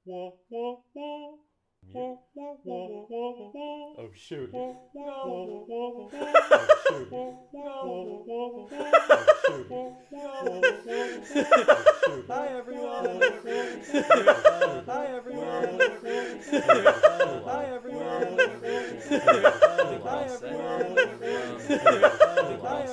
Oh shoot. No. Oh shoot. No. Oh shoot. Hi everyone. Hi everyone. Hi everyone. Hi everyone. Hi everyone. Hi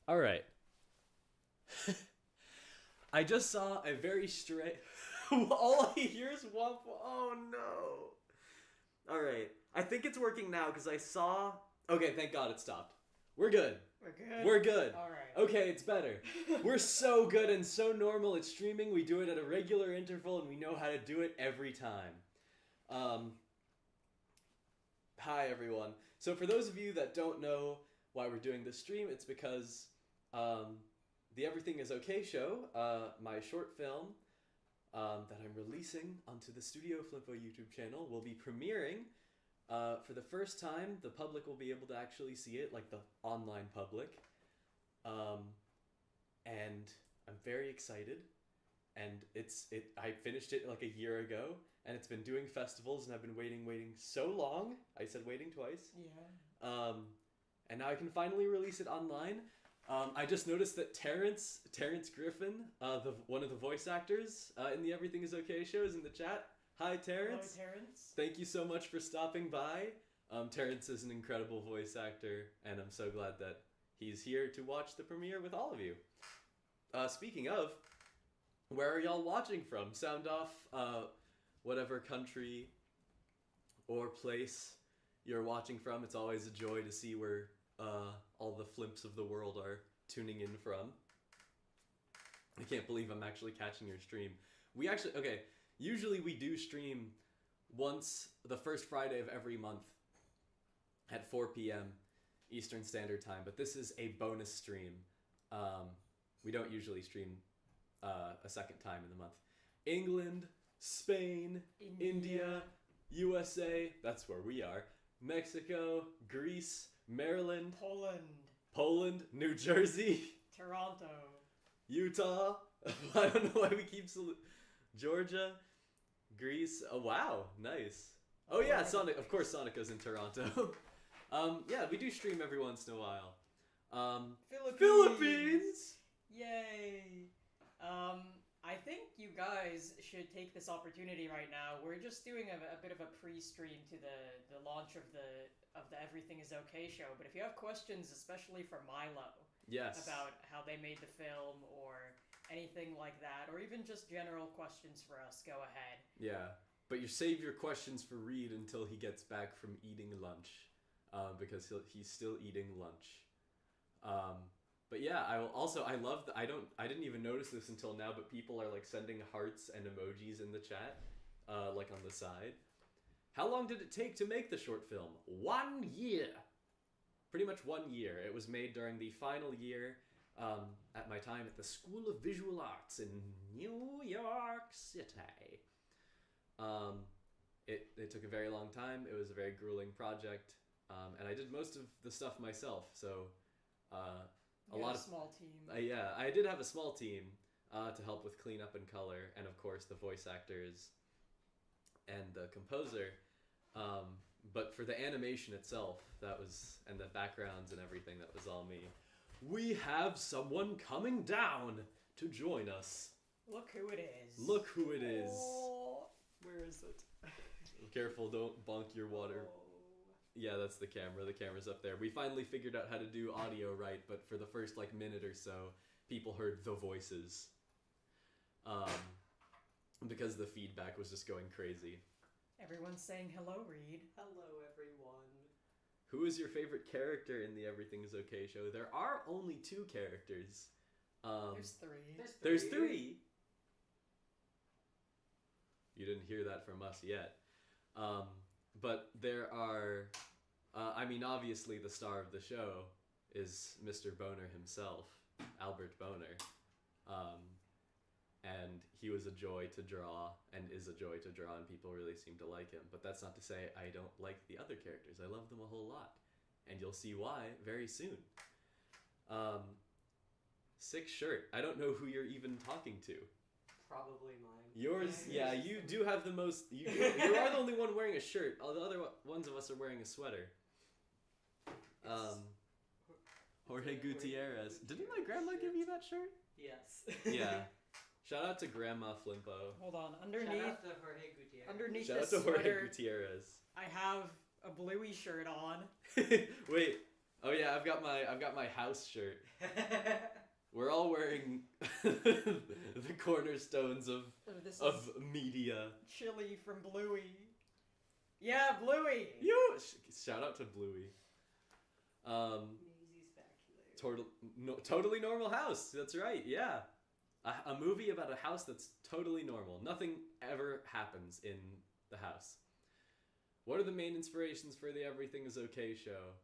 All right. I just saw a very straight. All I hear is womp. Oh no. All right. I think it's working now because I saw. Okay, thank God it stopped. We're good. We're good. We're good. All right. Okay, it's better. We're so good and so normal at streaming. We do it at a regular interval and we know how to do it every time. Hi everyone. So for those of you that don't know why we're doing this stream, it's because the Everything Is Okay show, my short film that I'm releasing onto the Studio Flimpo YouTube channel, will be premiering for the first time. The public will be able to actually see it, like the online public. And I'm very excited. And I finished it like a year ago, and it's been doing festivals, and I've been waiting so long. I said waiting twice. Yeah. And now I can finally release it online. I just noticed that Terrence Griffin, one of the voice actors in the Everything Is Okay show, is in the chat. Hi, Terrence. Hello, Terrence. Thank you so much for stopping by. Terrence is an incredible voice actor, and I'm so glad that he's here to watch the premiere with all of you. Speaking of, where are y'all watching from? Sound off whatever country or place you're watching from. It's always a joy to see where all the flimps of the world are tuning in from. I can't believe I'm actually catching your stream. Usually we do stream once the first Friday of every month at 4 p.m. Eastern Standard Time, but this is a bonus stream. We don't usually stream a second time in the month. England, Spain, India, USA, that's where we are, Mexico, Greece, Maryland, Poland, New Jersey, Toronto, Utah. I don't know why we keep Georgia, Greece. Oh wow, nice. Oh yeah, Sonic. Of course, Sonic is in Toronto. Yeah, we do stream every once in a while. Philippines. Yay! I think you guys should take this opportunity right now. We're just doing a bit of a pre-stream to the launch of the Everything Is Okay show. But if you have questions, especially for Milo, yes, about how they made the film or anything like that, or even just general questions for us, go ahead. Yeah, but you save your questions for Reed until he gets back from eating lunch, because he's still eating lunch. But yeah, I love that I didn't even notice this until now, but people are like sending hearts and emojis in the chat, like on the side. How long did it take to make the short film? 1 year. Pretty much 1 year. It was made during the final year at my time at the School of Visual Arts in New York City. It took a very long time. It was a very grueling project, and I did most of the stuff myself. So a small team. Yeah, I did have a small team to help with cleanup and color, and of course the voice actors and the composer. But for the animation itself, and the backgrounds and everything, that was all me. we have someone coming down to join us. Look who it is. Look who it is. Oh, where is it? Careful, don't bonk your water. Oh. Yeah, that's the camera. The camera's up there. We finally figured out how to do audio right, but for the first like minute or so, people heard the voices. Because the feedback was just going crazy. Everyone's saying hello, Reed. Hello, everyone. Who is your favorite character in the Everything Is Okay show? There are only 2 characters. There's 3. There's 3. You didn't hear that from us yet. But there are, I mean, obviously the star of the show is Mr. Boner himself, Albert Boner. And he was a joy to draw and is a joy to draw, and people really seem to like him. But that's not to say I don't like the other characters. I love them a whole lot. And you'll see why very soon. Sick shirt. I don't know who you're even talking to. Probably mine. Yours, yeah, you do have the most. You are the only one wearing a shirt. All the other ones of us are wearing a sweater. Jorge Gutierrez. Didn't my grandma give you that shirt? Yes. Yeah. Shout out to Grandma Flimpo. Hold on. Shout Underneath out to Jorge Gutierrez. underneath Shout out this to Jorge sweater, Gutierrez. I have a bluey shirt on. Wait. Oh yeah, I've got my house shirt. We're all wearing the cornerstones Oh, this of is media. Chili from Bluey. Yeah, Bluey. Shout out to Bluey. Maisie Speculator. Totally normal house. That's right. Yeah, a movie about a house that's totally normal. Nothing ever happens in the house. What are the main inspirations for the Everything Is Okay show?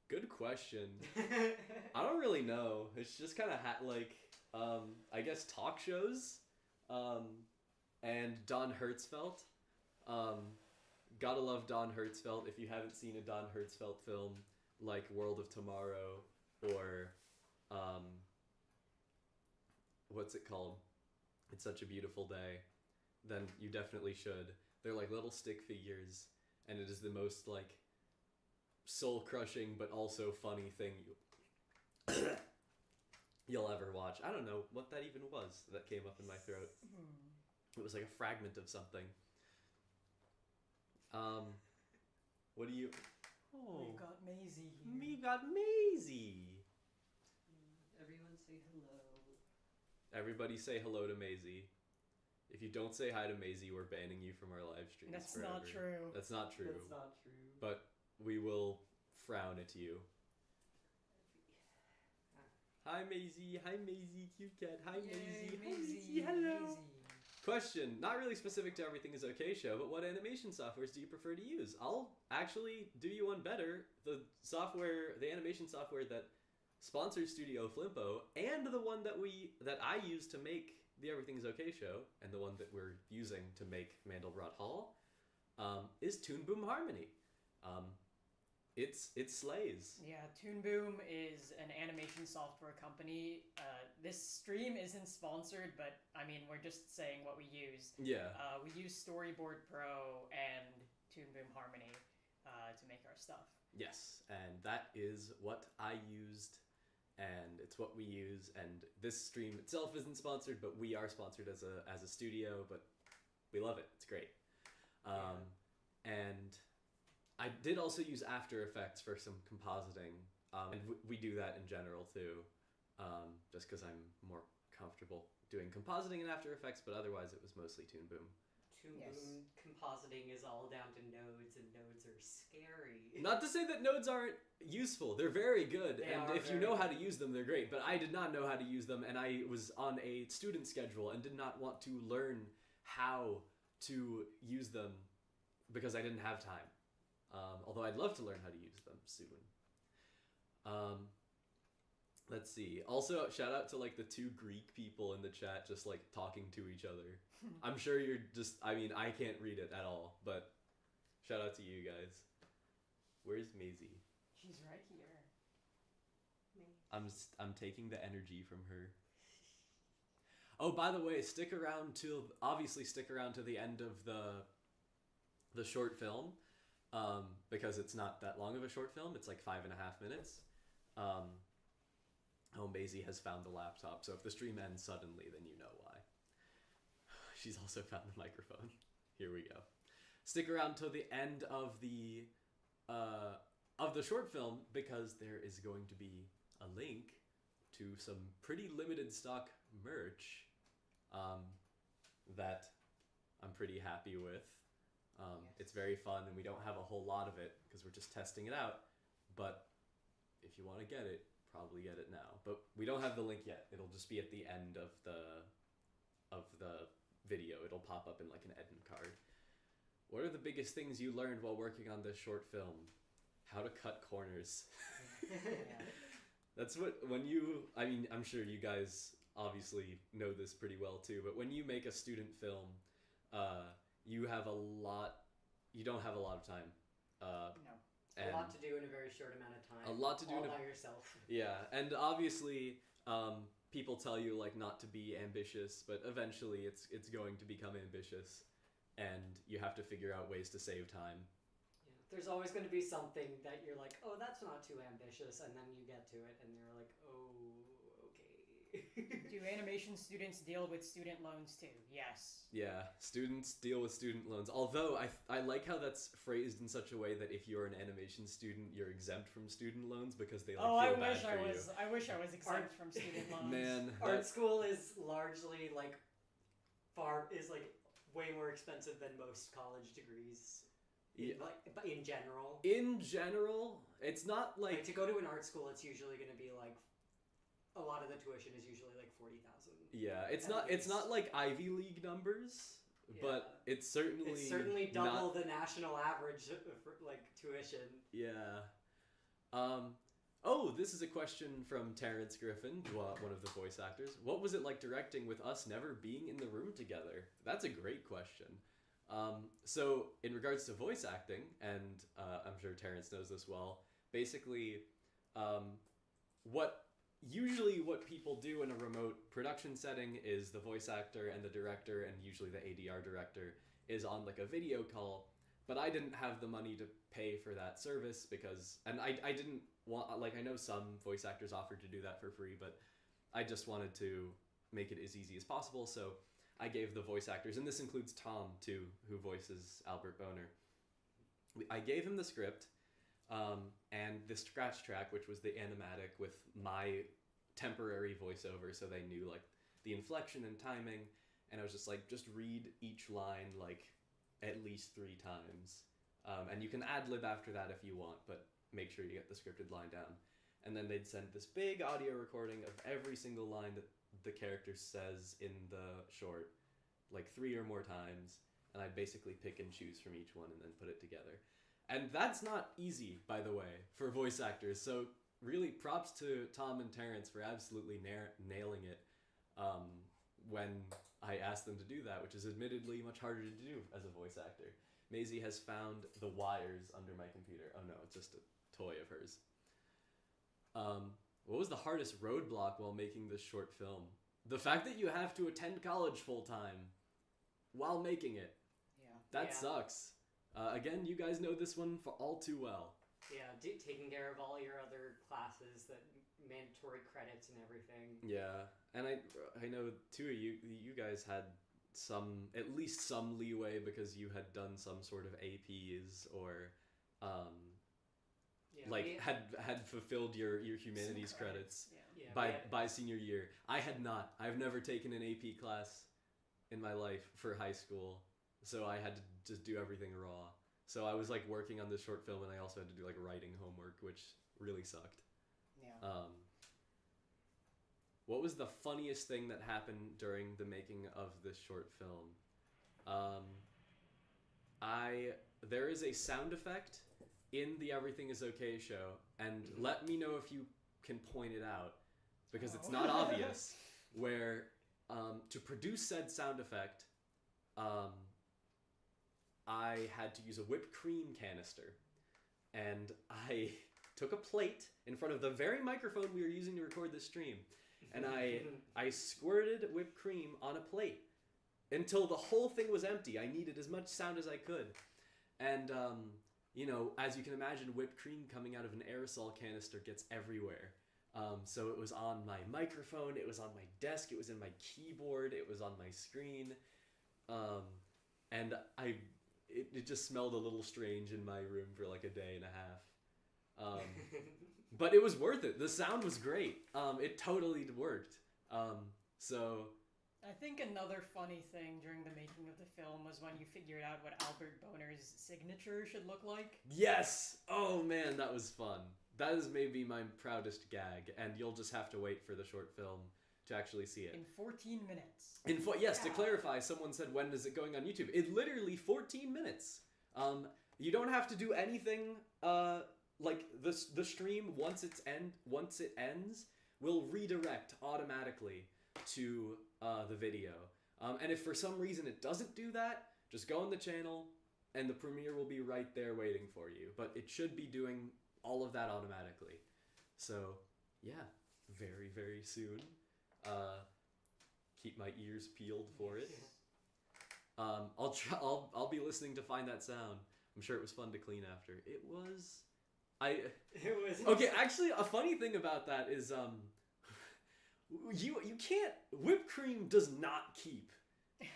Good question. I don't really know. It's just kind of I guess talk shows, and Don Hertzfeldt. Gotta love Don Hertzfeldt. If you haven't seen a Don Hertzfeldt film like World of Tomorrow or what's it called? It's Such a Beautiful Day, then you definitely should. They're like little stick figures, and it is the most like soul-crushing but also funny thing you'll ever watch. I don't know what that even was that came up in my throat. It was like a fragment of something. What do you... Oh. We've got Maisie here. We got Maisie. Everyone say hello. Everybody say hello to Maisie. If you don't say hi to Maisie, we're banning you from our live streams That's forever. not true. That's not true. That's not true. But we will frown at you. Hi Maisie, cute cat. Hi Yay, Maisie, hi Maisie, hello. Maisie. Question, not really specific to Everything Is Okay show, but what animation softwares do you prefer to use? I'll actually do you one better. The animation software that sponsors Studio Flimpo, and the one that I use to make the Everything Is Okay show, and the one that we're using to make Mandelbrot Hall, is Toon Boom Harmony. It slays. Yeah, Toon Boom is an animation software company. This stream isn't sponsored, but I mean, we're just saying what we use. Yeah. We use Storyboard Pro and Toon Boom Harmony to make our stuff. Yes, and that is what I used, and it's what we use. And this stream itself isn't sponsored, but we are sponsored as a studio. But we love it. It's great. And I did also use After Effects for some compositing, and we do that in general too, just because I'm more comfortable doing compositing in After Effects, but otherwise it was mostly Toon Boom. Toon Boom compositing is all down to nodes, and nodes are scary. Not to say that nodes aren't useful. They're very good, They and are if you very know how to good. use them, they're great, but I did not know how to use them, and I was on a student schedule and did not want to learn how to use them because I didn't have time. Although I'd love to learn how to use them soon. Let's see. Also, shout out to like the 2 Greek people in the chat just like talking to each other. I'm sure you're just, I mean, I can't read it at all, but shout out to you guys. Where's Maisie? She's right here. I'm taking the energy from her. Oh, by the way, stick around to the end of the short film. Because it's not that long of a short film. It's like 5.5 minutes. Oh, Maisie has found the laptop, so if the stream ends suddenly, then you know why. She's also found the microphone. Here we go. Stick around till the end of the short film, because there is going to be a link to some pretty limited stock merch that I'm pretty happy with. It's very fun, and we don't have a whole lot of it because we're just testing it out. But if you want to get it, probably get it now. But we don't have the link yet. It'll just be at the end of the video. It'll pop up in like an edit card. What are the biggest things you learned while working on this short film? How to cut corners. That's what, I mean, I'm sure you guys obviously know this pretty well too, but when you make a student film, you don't have a lot of time. No. A lot to do in a very short amount of time. A lot to do all by yourself. Yeah, and obviously, people tell you like not to be ambitious, but eventually it's going to become ambitious, and you have to figure out ways to save time. Yeah. There's always going to be something that you're like, oh, that's not too ambitious, and then you get to it, and you're like, oh, okay. Do animation students deal with student loans too? Yes. Yeah, students deal with student loans. Although I like how that's phrased in such a way that if you're an animation student, you're exempt from student loans because they feel bad for you. I wish I was exempt from student loans. Man, art school is largely way more expensive than most college degrees. In general. In general, it's not like to go to an art school, it's usually going to be like a lot of the tuition is usually like $40,000. Yeah, it's not like Ivy League numbers, but it's certainly double the national average for like tuition. Yeah. This is a question from Terrence Griffin, one of the voice actors. What was it like directing with us never being in the room together? That's a great question. So in regards to voice acting, and I'm sure Terrence knows this well, basically, what people do in a remote production setting is the voice actor and the director, and usually the ADR director, is on like a video call. But I didn't have the money to pay for that service and I didn't want, like, I know some voice actors offered to do that for free, but I just wanted to make it as easy as possible, so I gave the voice actors, and this includes Tom too, who voices Albert Boner. I gave him the script, and the scratch track, which was the animatic with my temporary voiceover, so they knew like the inflection and timing, and I was just like, just read each line like at least 3 times, and you can ad-lib after that if you want, but make sure you get the scripted line down. And then they'd send this big audio recording of every single line that the character says in the short, like 3 or more times, and I'd basically pick and choose from each one and then put it together. And that's not easy, by the way, for voice actors, so really props to Tom and Terrence for absolutely nailing it when I asked them to do that, which is admittedly much harder to do as a voice actor. Maisie has found the wires under my computer. Oh no, it's just a toy of hers. What was the hardest roadblock while making this short film? The fact that you have to attend college full-time while making it. Yeah. That sucks. Again, you guys know this one for all too well. Yeah, taking care of all your other classes, that mandatory credits and everything. Yeah, and I know two of you guys had at least some leeway because you had done some sort of APs or had fulfilled your humanities credits by senior year. I had not. I've never taken an AP class in my life for high school, so I had to just do everything raw. So I was like working on this short film, and I also had to do like writing homework, which really sucked. Yeah. What was the funniest thing that happened during the making of this short film? There is a sound effect in the Everything Is Okay show, and let me know if you can point it out, because it's not obvious, where to produce said sound effect, I had to use a whipped cream canister, and I took a plate in front of the very microphone we were using to record this stream, and I squirted whipped cream on a plate until the whole thing was empty. I needed as much sound as I could, and as you can imagine, whipped cream coming out of an aerosol canister gets everywhere. So it was on my microphone, it was on my desk, it was in my keyboard, it was on my screen, and it just smelled a little strange in my room for like a day and a half. But it was worth it. The sound was great. It totally worked. So I think another funny thing during the making of the film was when you figured out what Albert Boner's signature should look like. yes! Oh man, that was fun. That is maybe my proudest gag, and you'll just have to wait for the short film to actually see it. In 14 minutes. Yes, to Yeah. clarify, someone said, when is it going on YouTube? It literally 14 minutes. You don't have to do anything, like the stream, once it ends, will redirect automatically to the video. And if for some reason it doesn't do that, just go on the channel, and the premiere will be right there waiting for you. But it should be doing all of that automatically. So, yeah, very, very soon. Keep my ears peeled for it. I'll be listening to find that sound. I'm sure it was fun to clean after. It was okay. Actually, a funny thing about that is you can't, whipped cream does not keep.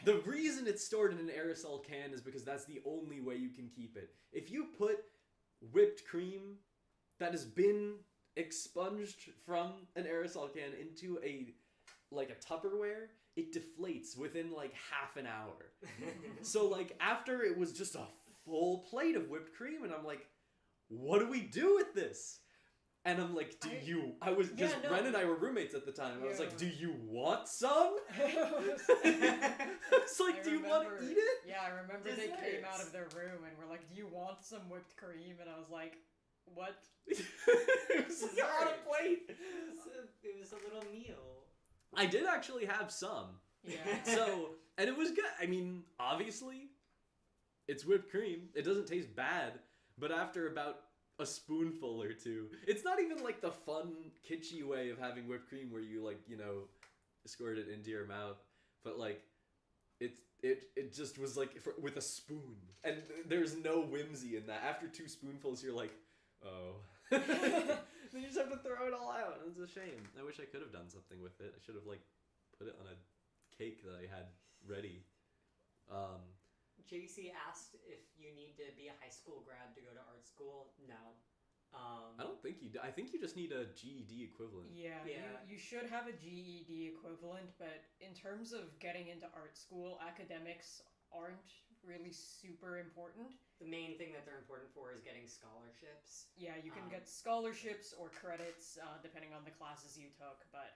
The reason it's stored in an aerosol can is because that's the only way you can keep it. If you put whipped cream that has been expunged from an aerosol can into a Tupperware, it deflates within like half an hour. So like after it was just a full plate of whipped cream, and I'm like, what do we do with this? And I'm like, Ren and I were roommates at the time. I was like, do you want some? It's like, do you want to eat it? Yeah, I remember they came out Desserts. of their room and were like, do you want some whipped cream? And I was like, what? It was like on a plate. It was a little meal. I did actually have some. Yeah. So, and it was good. I mean, obviously, it's whipped cream. It doesn't taste bad, but after about a spoonful or two, it's not even like the fun, kitschy way of having whipped cream where you squirt it into your mouth, but like, it just was like with a spoon, and there's no whimsy in that. After 2 spoonfuls, you're like, oh. Then you just have to throw it all out, and it's a shame. I wish I could have done something with it. I should have put it on a cake that I had ready. JC asked if you need to be a high school grad to go to art school. No. I don't think you do. I think you just need a GED equivalent. Yeah, Yeah. You should have a GED equivalent, but in terms of getting into art school, academics aren't really super important. The main thing that they're important for is getting scholarships. Yeah, you can get scholarships or credits depending on the classes you took, but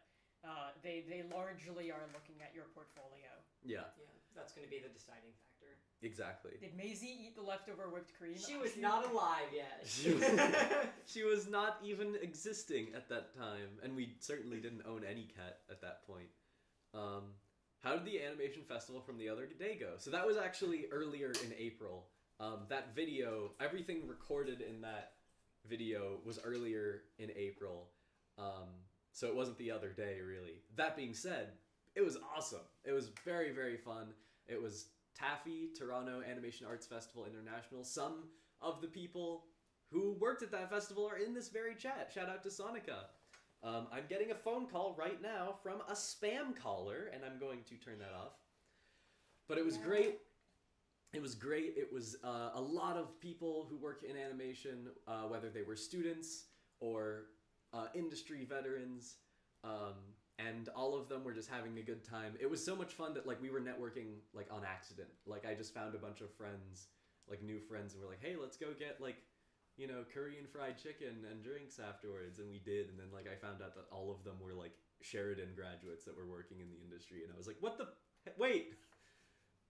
they largely are looking at your portfolio. Yeah, Yeah, that's going to be the deciding factor. exactly. Did Maisie eat the leftover whipped cream? She was not alive yet. She was not even existing at that time, and we certainly didn't own any cat at that point. How did the animation festival from the other day go? So that was actually earlier in April. That video, everything recorded in that video was earlier in April. So it wasn't the other day, really. That being said, it was awesome. It was very, very fun. It was Taffy, Toronto Animation Arts Festival International. Some of the people who worked at that festival are in this very chat. Shout out to Sonica. I'm getting a phone call right now from a spam caller, and I'm going to turn that off. But it was great. It was great. It was a lot of people who work in animation, whether they were students or industry veterans, and all of them were just having a good time. It was so much fun that we were networking on accident. I just found a bunch of friends, new friends, and we're like, hey, let's go get curry and fried chicken and drinks afterwards, and we did. And then I found out that all of them were Sheridan graduates that were working in the industry, and I was like, what the wait.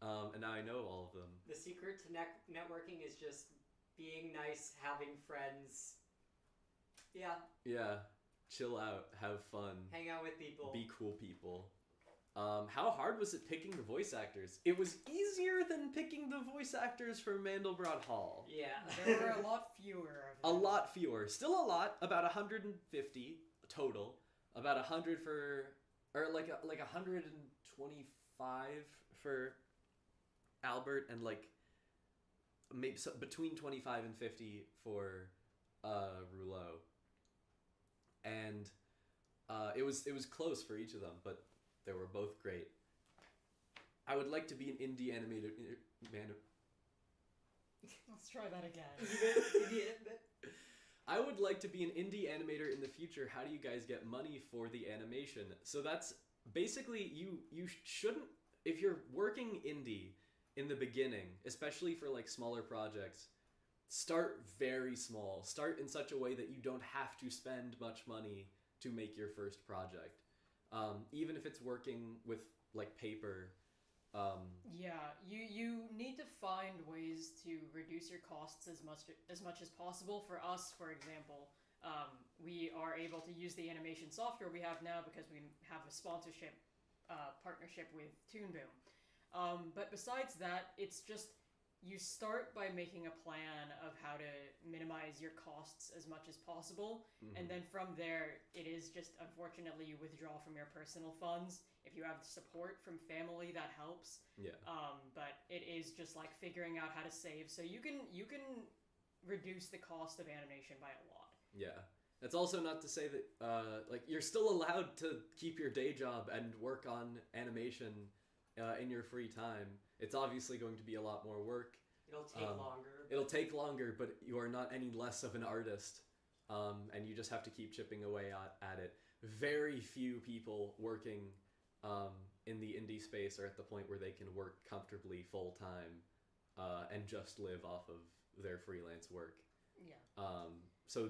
And now I know all of them. The secret to networking is just being nice, having friends. Yeah. Yeah. Chill out. Have fun. Hang out with people. Be cool people. How hard was it picking the voice actors? It was easier than picking the voice actors for Mandelbrot Hall. Yeah. There were a lot fewer of A them. lot fewer. Still a lot. About 150 total. About 100 for... Or 125 for Albert, and maybe between 25 and 50 for Rouleau, and it was close for each of them, but they were both great. I would like to be an indie animator. Let's try that again. I would like to be an indie animator in the future. How do you guys get money for the animation? So that's basically you shouldn't, if you're working indie in the beginning, especially for like smaller projects, start very small. Start in such a way that you don't have to spend much money to make your first project. Even if it's working with like paper. Yeah, you need to find ways to reduce your costs as much as possible. For us, for example, we are able to use the animation software we have now because we have a sponsorship partnership with Toon Boom. But besides that, it's just you start by making a plan of how to minimize your costs as much as possible, and then from there, it is just unfortunately you withdraw from your personal funds. If you have support from family, that helps. Yeah. But it is just like figuring out how to save, so you can reduce the cost of animation by a lot. Yeah. That's also not to say that like you're still allowed to keep your day job and work on animation in your free time. It's obviously going to be a lot more work. It'll take longer. It'll take longer, but you are not any less of an artist, and you just have to keep chipping away at it. Very few people working in the indie space are at the point where they can work comfortably full time and just live off of their freelance work. Yeah. So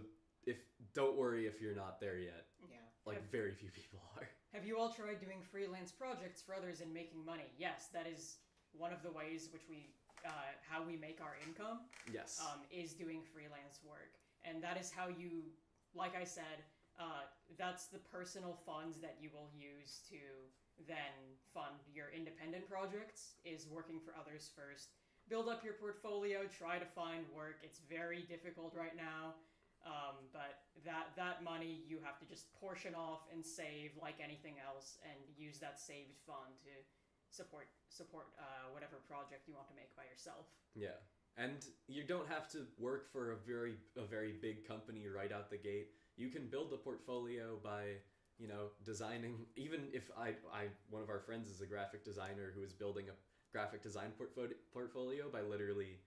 don't worry if you're not there yet. Yeah. Like very few people are. Have you all tried doing freelance projects for others and making money? Yes, that is one of the ways which we, how we make our income. Yes. Is doing freelance work, and that is how you, like I said, that's the personal funds that you will use to then fund your independent projects. Is working for others first. Build up your portfolio. Try to find work. It's very difficult right now. But that money you have to just portion off and save like anything else, and use that saved fund to support whatever project you want to make by yourself. Yeah, and you don't have to work for a very big company right out the gate. You can build a portfolio by designing. Even if one of our friends is a graphic designer who is building a graphic design portfolio by literally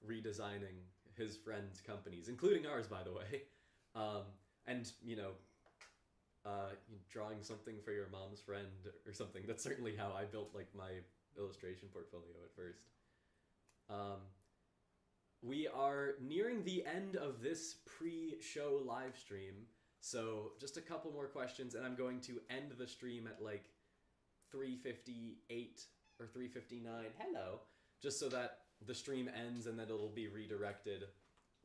redesigning his friends' companies, including ours, by the way, and drawing something for your mom's friend or something. That's certainly how I built like my illustration portfolio at first. We are nearing the end of this pre-show live stream, so just a couple more questions, and I'm going to end the stream at like 3:58 or 3:59. Hello, just so that the stream ends and then it'll be redirected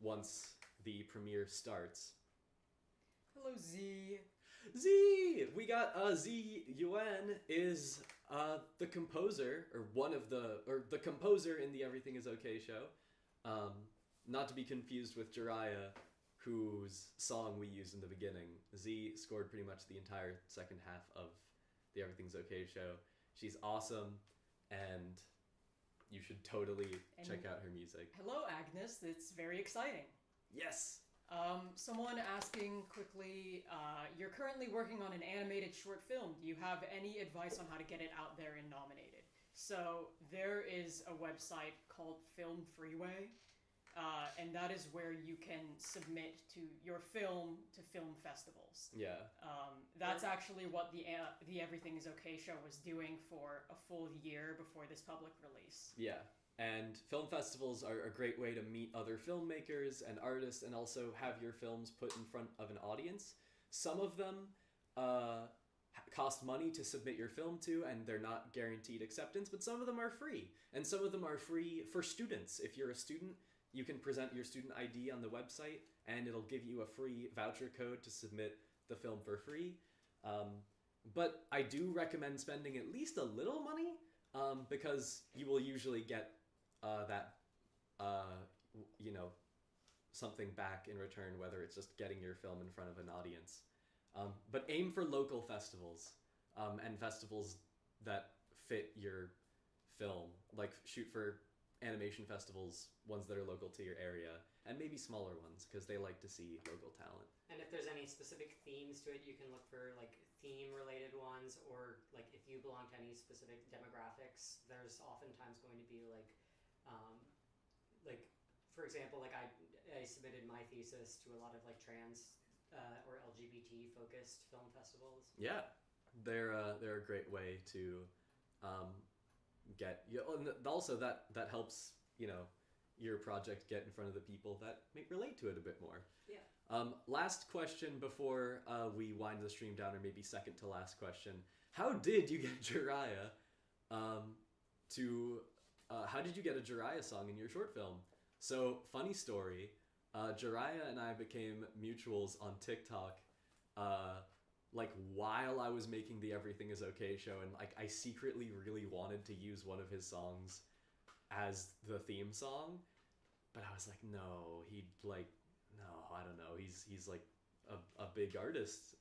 once the premiere starts. Hello, Z. Z! We got Z Yuan is the composer, or the composer in the Everything Is Okay show. Not to be confused with Jiraiya, whose song we used in the beginning. Z scored pretty much the entire second half of the Everything's Okay show. She's awesome, and you should totally check out her music. Hello, Agnes. It's very exciting. Yes! Someone asking quickly, you're currently working on an animated short film. Do you have any advice on how to get it out there and nominated? So there is a website called Film Freeway, and that is where you can submit to your film to film festivals. Yeah. That's actually what the Everything Is Okay show was doing for a full year before this public release. Yeah. And film festivals are a great way to meet other filmmakers and artists, and also have your films put in front of an audience. Some of them cost money to submit your film to, and they're not guaranteed acceptance, but some of them are free. And some of them are free for students. If you're a student, you can present your student ID on the website, and it'll give you a free voucher code to submit the film for free. But I do recommend spending at least a little money, because you will usually get something back in return, whether it's just getting your film in front of an audience. But aim for local festivals, and festivals that fit your film. Like shoot for animation festivals, ones that are local to your area, and maybe smaller ones because they like to see local talent. And if there's any specific themes to it, you can look for like theme-related ones, or like if you belong to any specific demographics, there's oftentimes going to be like for example, like I submitted my thesis to a lot of like trans or LGBT focused film festivals. Yeah, they're a great way to get and also that helps your project get in front of the people that may relate to it a bit more. Yeah. Last question before we wind the stream down, or maybe second to last question. How did you get Jiraiya how did you get a Jiraiya song in your short film? So, funny story, Jiraiya and I became mutuals on TikTok like while I was making the Everything Is Okay show, and like I secretly really wanted to use one of his songs as the theme song, but I was like, no, I don't know, he's like a big artist.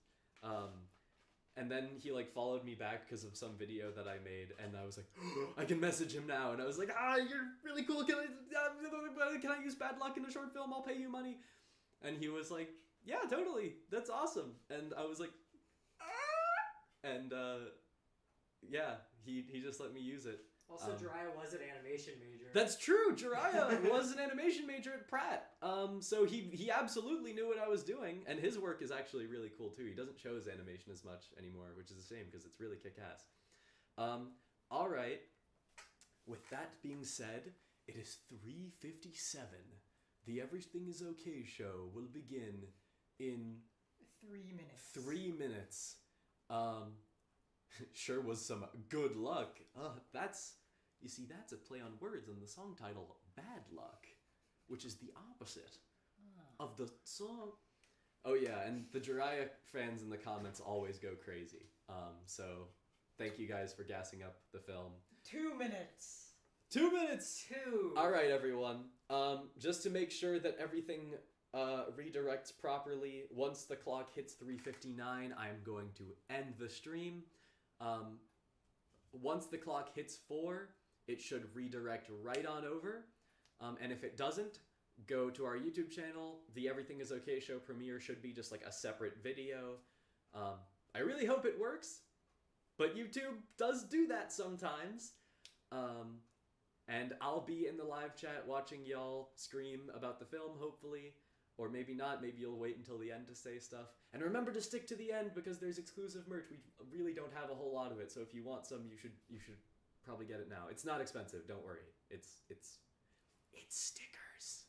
And then he like followed me back because of some video that I made, and I was like, I can message him now, and I was like, you're really cool, can I use Bad Luck in a short film? I'll pay you money. And he was like, yeah, totally, that's awesome. And I was like, and yeah, he just let me use it. Also, Jiraiya was an animation major. That's true. Jiraiya was an animation major at Pratt. So he absolutely knew what I was doing, and his work is actually really cool too. He doesn't show his animation as much anymore, which is a shame because it's really kick-ass. All right. With that being said, it is 3:57. The Everything Is Okay show will begin in 3 minutes. 3 minutes. Sure was some good luck. That's a play on words in the song title Bad Luck, which is the opposite of the song. Oh yeah, and the Jiraiya fans in the comments always go crazy. So thank you guys for gassing up the film. 2 minutes. 2 minutes! 2! Alright everyone, just to make sure that everything redirects properly, once the clock hits 3:59, I'm going to end the stream. Once the clock hits 4, it should redirect right on over. And if it doesn't, go to our YouTube channel. The Everything Is Okay show premiere should be just like a separate video. I really hope it works, but YouTube does do that sometimes. And I'll be in the live chat watching y'all scream about the film, hopefully. Or maybe not, maybe you'll wait until the end to say stuff. And remember to stick to the end because there's exclusive merch. We really don't have a whole lot of it, so if you want some, you should probably get it now. It's not expensive, don't worry. It's stickers.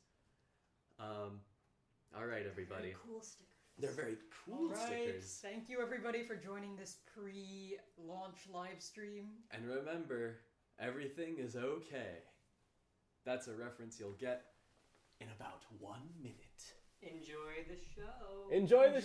Alright everybody. Very cool stickers. They're very cool stickers. Thank you everybody for joining this pre-launch live stream. And remember, everything is okay. That's a reference you'll get in about 1 minute. Enjoy the show. Enjoy the